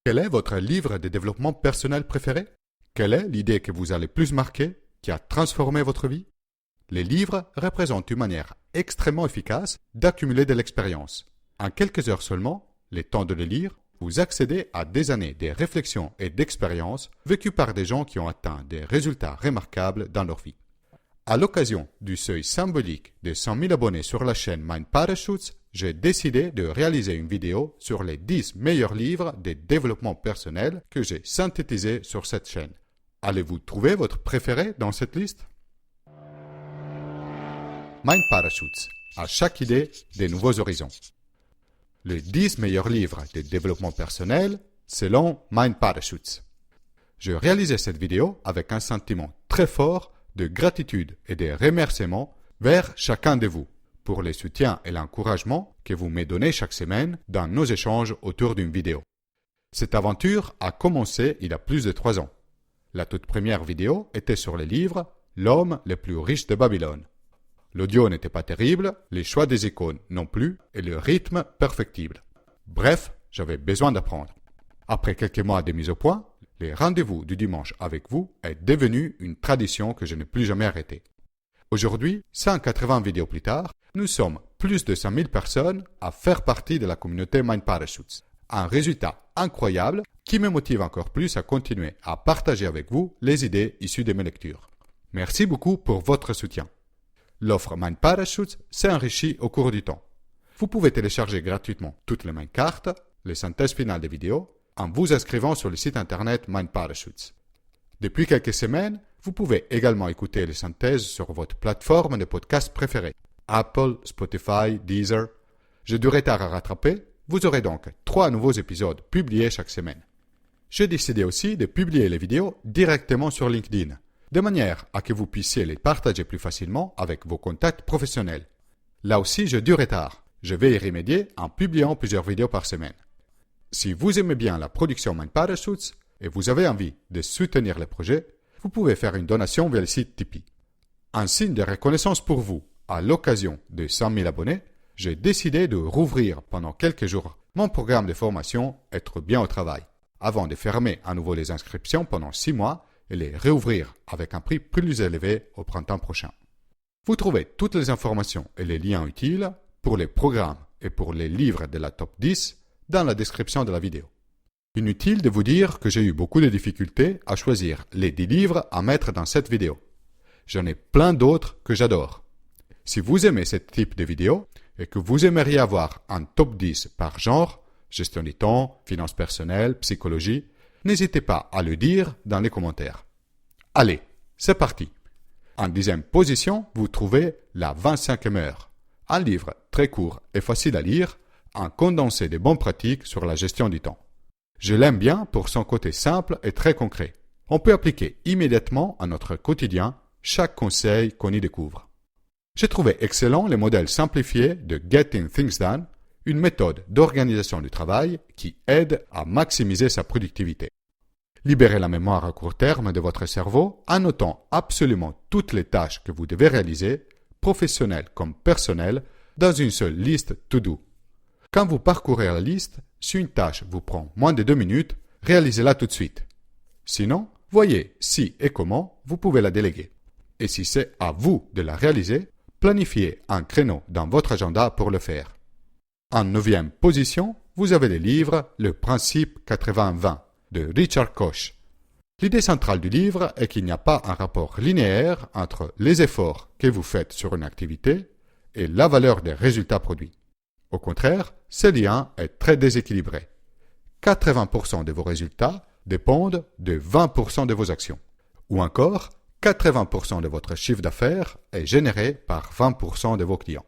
Quel est votre livre de développement personnel préféré? Quelle est l'idée que vous a le plus marqué, qui a transformé votre vie? Les livres représentent une manière extrêmement efficace d'accumuler de l'expérience. En quelques heures seulement, le temps de les lire, vous accédez à des années de réflexion et d'expérience vécues par des gens qui ont atteint des résultats remarquables dans leur vie. À l'occasion du seuil symbolique de 100 000 abonnés sur la chaîne Mind Parachutes, j'ai décidé de réaliser une vidéo sur les 10 meilleurs livres de développement personnel que j'ai synthétisés sur cette chaîne. Allez-vous trouver votre préféré dans cette liste? Mind Parachutes, à chaque idée, des nouveaux horizons. Les 10 meilleurs livres de développement personnel selon Mind Parachutes. Je réalisais cette vidéo avec un sentiment très fort de gratitude et de remerciement vers chacun de vous pour le soutien et l'encouragement que vous me donnez chaque semaine dans nos échanges autour d'une vidéo. Cette aventure a commencé il y a plus de 3 ans. La toute première vidéo était sur le livre « L'homme le plus riche de Babylone ». L'audio n'était pas terrible, les choix des icônes non plus et le rythme perfectible. Bref, j'avais besoin d'apprendre. Après quelques mois de mise au point, les rendez-vous du dimanche avec vous est devenu une tradition que je n'ai plus jamais arrêtée. Aujourd'hui, 180 vidéos plus tard, nous sommes plus de 100 000 personnes à faire partie de la communauté Mind Parachutes. Un résultat incroyable qui me motive encore plus à continuer à partager avec vous les idées issues de mes lectures. Merci beaucoup pour votre soutien. L'offre Mind Parachutes s'est enrichie au cours du temps. Vous pouvez télécharger gratuitement toutes les Mind Cartes, les synthèses finales des vidéos, en vous inscrivant sur le site internet Mind Parachutes. Depuis quelques semaines, vous pouvez également écouter les synthèses sur votre plateforme de podcast préférée, Apple, Spotify, Deezer. J'ai du retard à rattraper, vous aurez donc 3 nouveaux épisodes publiés chaque semaine. J'ai décidé aussi de publier les vidéos directement sur LinkedIn, de manière à que vous puissiez les partager plus facilement avec vos contacts professionnels. Là aussi, j'ai du retard. Je vais y remédier en publiant plusieurs vidéos par semaine. Si vous aimez bien la production Mind Parachutes et vous avez envie de soutenir le projet, vous pouvez faire une donation via le site Tipeee. En signe de reconnaissance pour vous, à l'occasion de 100 000 abonnés, j'ai décidé de rouvrir pendant quelques jours mon programme de formation Être bien au travail, avant de fermer à nouveau les inscriptions pendant 6 mois et les réouvrir avec un prix plus élevé au printemps prochain. Vous trouvez toutes les informations et les liens utiles pour les programmes et pour les livres de la top 10 dans la description de la vidéo. Inutile de vous dire que j'ai eu beaucoup de difficultés à choisir les 10 livres à mettre dans cette vidéo. J'en ai plein d'autres que j'adore. Si vous aimez ce type de vidéo et que vous aimeriez avoir un top 10 par genre, gestion du temps, finances personnelles, psychologie, n'hésitez pas à le dire dans les commentaires. Allez, c'est parti. En 10e position, vous trouvez La 25e heure, un livre très court et facile à lire, un condensé de bonnes pratiques sur la gestion du temps. Je l'aime bien pour son côté simple et très concret. On peut appliquer immédiatement à notre quotidien chaque conseil qu'on y découvre. J'ai trouvé excellent le modèle simplifié de Getting Things Done, une méthode d'organisation du travail qui aide à maximiser sa productivité. Libérez la mémoire à court terme de votre cerveau en notant absolument toutes les tâches que vous devez réaliser, professionnelles comme personnelles, dans une seule liste to-do. Quand vous parcourez la liste, si une tâche vous prend moins de 2 minutes, réalisez-la tout de suite. Sinon, voyez si et comment vous pouvez la déléguer. Et si c'est à vous de la réaliser, planifiez un créneau dans votre agenda pour le faire. En 9e position, vous avez le livre Le principe 80-20 de Richard Koch. L'idée centrale du livre est qu'il n'y a pas un rapport linéaire entre les efforts que vous faites sur une activité et la valeur des résultats produits. Au contraire, ce lien est très déséquilibré. 80% de vos résultats dépendent de 20% de vos actions. Ou encore, 80% de votre chiffre d'affaires est généré par 20% de vos clients.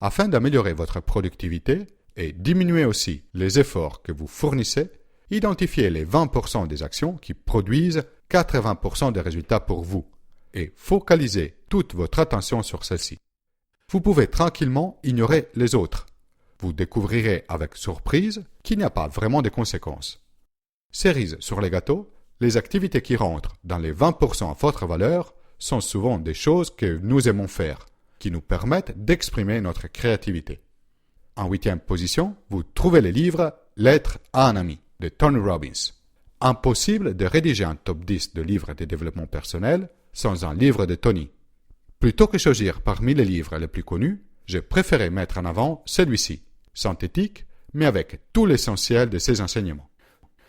Afin d'améliorer votre productivité et diminuer aussi les efforts que vous fournissez, identifiez les 20% des actions qui produisent 80% des résultats pour vous et focalisez toute votre attention sur celles-ci. Vous pouvez tranquillement ignorer les autres. Vous découvrirez avec surprise qu'il n'y a pas vraiment de conséquences. Cerise sur les gâteaux, les activités qui rentrent dans les 20% à forte valeur sont souvent des choses que nous aimons faire, qui nous permettent d'exprimer notre créativité. En 8e position, vous trouvez le livre « Lettre à un ami ». de Tony Robbins. Impossible de rédiger un top 10 de livres de développement personnel sans un livre de Tony. Plutôt que choisir parmi les livres les plus connus, j'ai préféré mettre en avant celui-ci, synthétique, mais avec tout l'essentiel de ses enseignements.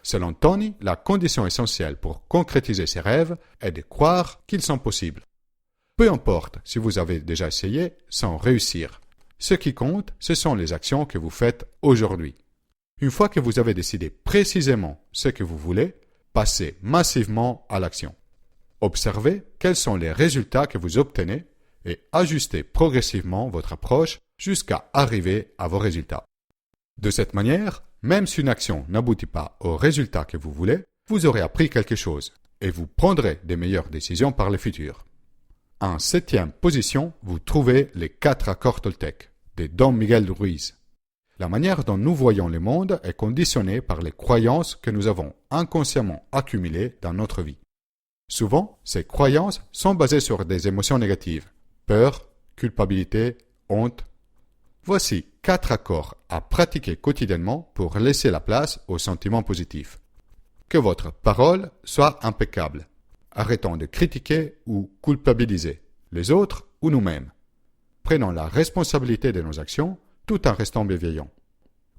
Selon Tony, la condition essentielle pour concrétiser ses rêves est de croire qu'ils sont possibles. Peu importe si vous avez déjà essayé sans réussir. Ce qui compte, ce sont les actions que vous faites aujourd'hui. Une fois que vous avez décidé précisément ce que vous voulez, passez massivement à l'action. Observez quels sont les résultats que vous obtenez et ajustez progressivement votre approche jusqu'à arriver à vos résultats. De cette manière, même si une action n'aboutit pas au résultat que vous voulez, vous aurez appris quelque chose et vous prendrez de meilleures décisions par le futur. En 7e position, vous trouvez les 4 accords Toltec de Don Miguel Ruiz. La manière dont nous voyons le monde est conditionnée par les croyances que nous avons inconsciemment accumulées dans notre vie. Souvent, ces croyances sont basées sur des émotions négatives, peur, culpabilité, honte. Voici 4 accords à pratiquer quotidiennement pour laisser la place aux sentiments positifs. Que votre parole soit impeccable. Arrêtons de critiquer ou culpabiliser les autres ou nous-mêmes. Prenons la responsabilité de nos actions tout en restant bienveillants.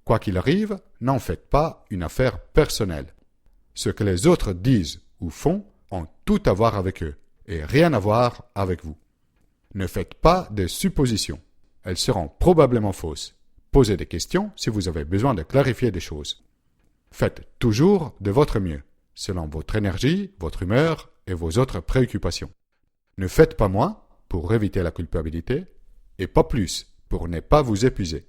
Quoi qu'il arrive, n'en faites pas une affaire personnelle. Ce que les autres disent ou font ont tout à voir avec eux et rien à voir avec vous. Ne faites pas de suppositions. Elles seront probablement fausses. Posez des questions si vous avez besoin de clarifier des choses. Faites toujours de votre mieux, selon votre énergie, votre humeur et vos autres préoccupations. Ne faites pas moins pour éviter la culpabilité et pas plus pour ne pas vous épuiser.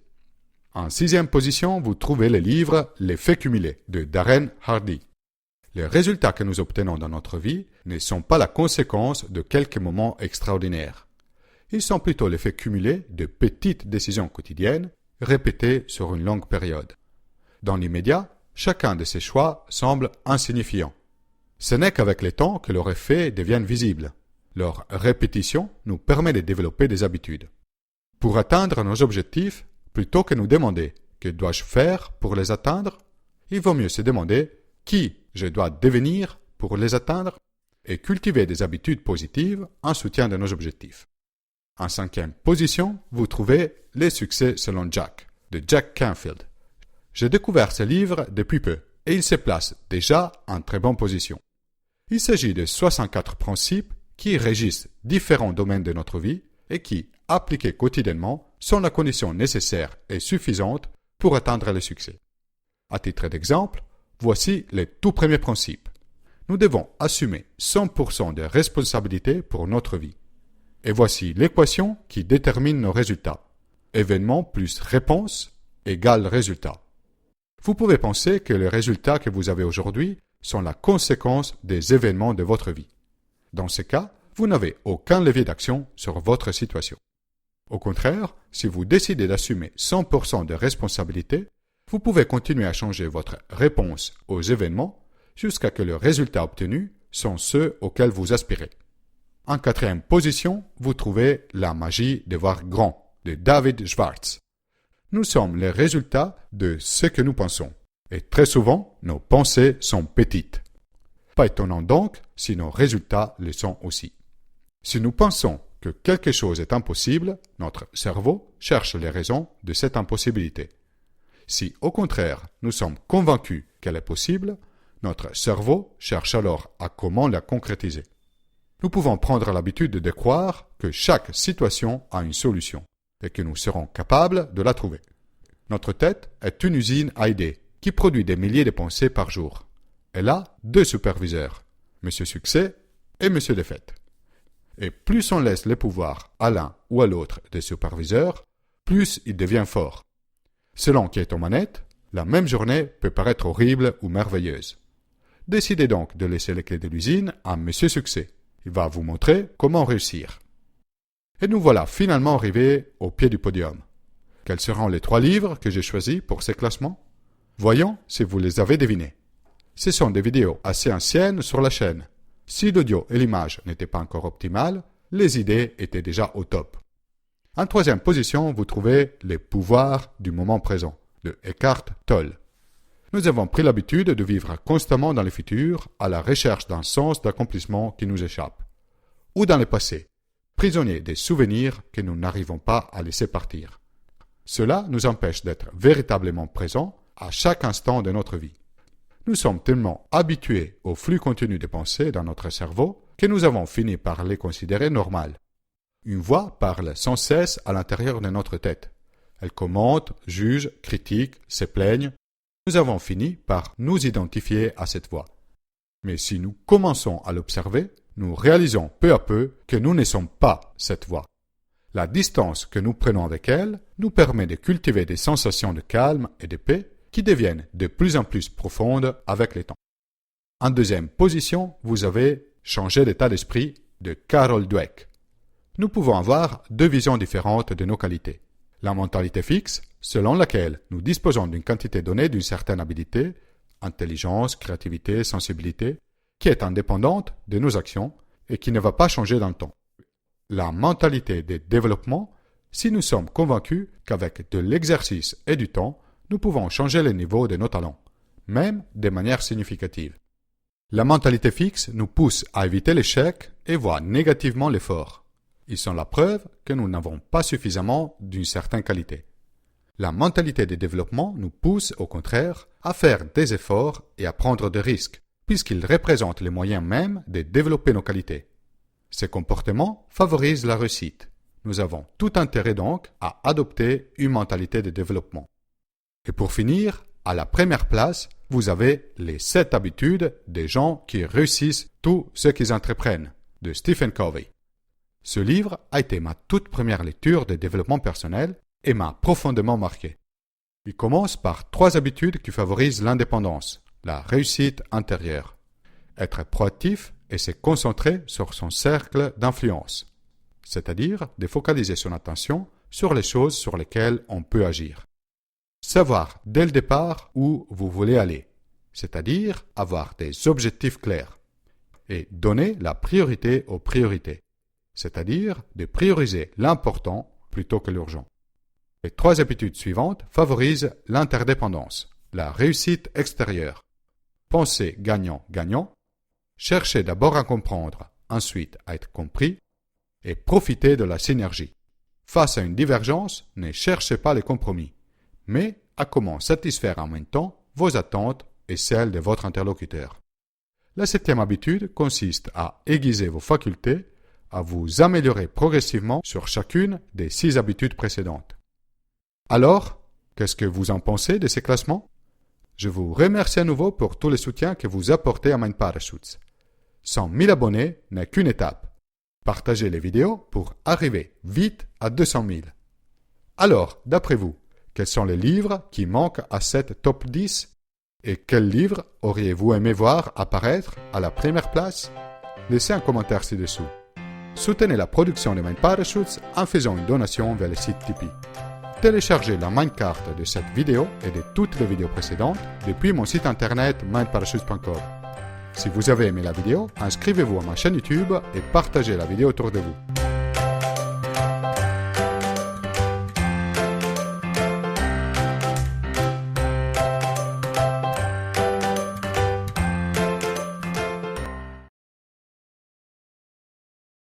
En 6e position, vous trouvez le livre L'effet cumulé de Darren Hardy. Les résultats que nous obtenons dans notre vie ne sont pas la conséquence de quelques moments extraordinaires. Ils sont plutôt l'effet cumulé de petites décisions quotidiennes répétées sur une longue période. Dans l'immédiat, chacun de ces choix semble insignifiant. Ce n'est qu'avec le temps que leurs effets deviennent visibles. Leur répétition nous permet de développer des habitudes. Pour atteindre nos objectifs, plutôt que nous demander « que dois-je faire pour les atteindre ?», il vaut mieux se demander « qui je dois devenir pour les atteindre ?» et cultiver des habitudes positives en soutien de nos objectifs. En 5e position, vous trouvez « Les succès selon Jack » de Jack Canfield. J'ai découvert ce livre depuis peu et il se place déjà en très bonne position. Il s'agit de 64 principes qui régissent différents domaines de notre vie et qui, appliqués quotidiennement, sont la condition nécessaire et suffisante pour atteindre le succès. À titre d'exemple, voici les tout premiers principes. Nous devons assumer 100% de responsabilité pour notre vie. Et voici l'équation qui détermine nos résultats. Événement plus réponse égale résultat. Vous pouvez penser que les résultats que vous avez aujourd'hui sont la conséquence des événements de votre vie. Dans ce cas, vous n'avez aucun levier d'action sur votre situation. Au contraire, si vous décidez d'assumer 100% de responsabilité, vous pouvez continuer à changer votre réponse aux événements jusqu'à ce que les résultats obtenus sont ceux auxquels vous aspirez. En 4e position, vous trouvez La magie de voir grand de David Schwartz. Nous sommes les résultats de ce que nous pensons. Et très souvent, nos pensées sont petites. Pas étonnant donc si nos résultats le sont aussi. Si nous pensons que quelque chose est impossible, notre cerveau cherche les raisons de cette impossibilité. Si, au contraire, nous sommes convaincus qu'elle est possible, notre cerveau cherche alors à comment la concrétiser. Nous pouvons prendre l'habitude de croire que chaque situation a une solution et que nous serons capables de la trouver. Notre tête est une usine à idées qui produit des milliers de pensées par jour. Elle a 2 superviseurs, Monsieur Succès et Monsieur Défaite. Et plus on laisse le pouvoir à l'un ou à l'autre des superviseurs, plus il devient fort. Selon qui est aux manettes, la même journée peut paraître horrible ou merveilleuse. Décidez donc de laisser les clés de l'usine à Monsieur Succès. Il va vous montrer comment réussir. Et nous voilà finalement arrivés au pied du podium. Quels seront les 3 livres que j'ai choisis pour ces classements? Voyons si vous les avez devinés. Ce sont des vidéos assez anciennes sur la chaîne. Si l'audio et l'image n'étaient pas encore optimales, les idées étaient déjà au top. En 3e position, vous trouvez Les pouvoirs du moment présent de Eckhart Tolle. Nous avons pris l'habitude de vivre constamment dans le futur à la recherche d'un sens d'accomplissement qui nous échappe. Ou dans le passé, prisonniers des souvenirs que nous n'arrivons pas à laisser partir. Cela nous empêche d'être véritablement présents à chaque instant de notre vie. Nous sommes tellement habitués au flux continu de pensées dans notre cerveau que nous avons fini par les considérer normales. Une voix parle sans cesse à l'intérieur de notre tête. Elle commente, juge, critique, se plaigne. Nous avons fini par nous identifier à cette voix. Mais si nous commençons à l'observer, nous réalisons peu à peu que nous ne sommes pas cette voix. La distance que nous prenons avec elle nous permet de cultiver des sensations de calme et de paix qui deviennent de plus en plus profondes avec le temps. En deuxième position, vous avez Changer d'état d'esprit de Carol Dweck. Nous pouvons avoir deux visions différentes de nos qualités. La mentalité fixe, selon laquelle nous disposons d'une quantité donnée d'une certaine habilité, intelligence, créativité, sensibilité, qui est indépendante de nos actions et qui ne va pas changer dans le temps. La mentalité de développement, si nous sommes convaincus qu'avec de l'exercice et du temps, nous pouvons changer le niveau de nos talents, même de manière significative. La mentalité fixe nous pousse à éviter l'échec et voit négativement l'effort. Ils sont la preuve que nous n'avons pas suffisamment d'une certaine qualité. La mentalité de développement nous pousse, au contraire, à faire des efforts et à prendre des risques, puisqu'ils représentent les moyens mêmes de développer nos qualités. Ces comportements favorisent la réussite. Nous avons tout intérêt donc à adopter une mentalité de développement. Et pour finir, à la première place, vous avez les 7 habitudes des gens qui réussissent tout ce qu'ils entreprennent, de Stephen Covey. Ce livre a été ma toute première lecture de développement personnel et m'a profondément marqué. Il commence par 3 habitudes qui favorisent l'indépendance, la réussite intérieure. Être proactif et se concentrer sur son cercle d'influence, c'est-à-dire de focaliser son attention sur les choses sur lesquelles on peut agir. Savoir dès le départ où vous voulez aller, c'est-à-dire avoir des objectifs clairs. Et donner la priorité aux priorités, c'est-à-dire de prioriser l'important plutôt que l'urgent. Les 3 habitudes suivantes favorisent l'interdépendance, la réussite extérieure. Penser gagnant-gagnant, chercher d'abord à comprendre, ensuite à être compris, et profiter de la synergie. Face à une divergence, ne cherchez pas les compromis, mais à comment satisfaire en même temps vos attentes et celles de votre interlocuteur. La 7e habitude consiste à aiguiser vos facultés, à vous améliorer progressivement sur chacune des 6 habitudes précédentes. Alors, qu'est-ce que vous en pensez de ces classements? Je vous remercie à nouveau pour tout le soutien que vous apportez à Mind Parachutes. 100 000 abonnés n'est qu'une étape. Partagez les vidéos pour arriver vite à 200 000. Alors, d'après vous, quels sont les livres qui manquent à cette top 10? Et quels livres auriez-vous aimé voir apparaître à la première place? Laissez un commentaire ci-dessous. Soutenez la production de Mind Parachutes en faisant une donation vers le site Tipeee. Téléchargez la Mindcard de cette vidéo et de toutes les vidéos précédentes depuis mon site internet mindparachutes.com. Si vous avez aimé la vidéo, inscrivez-vous à ma chaîne YouTube et partagez la vidéo autour de vous.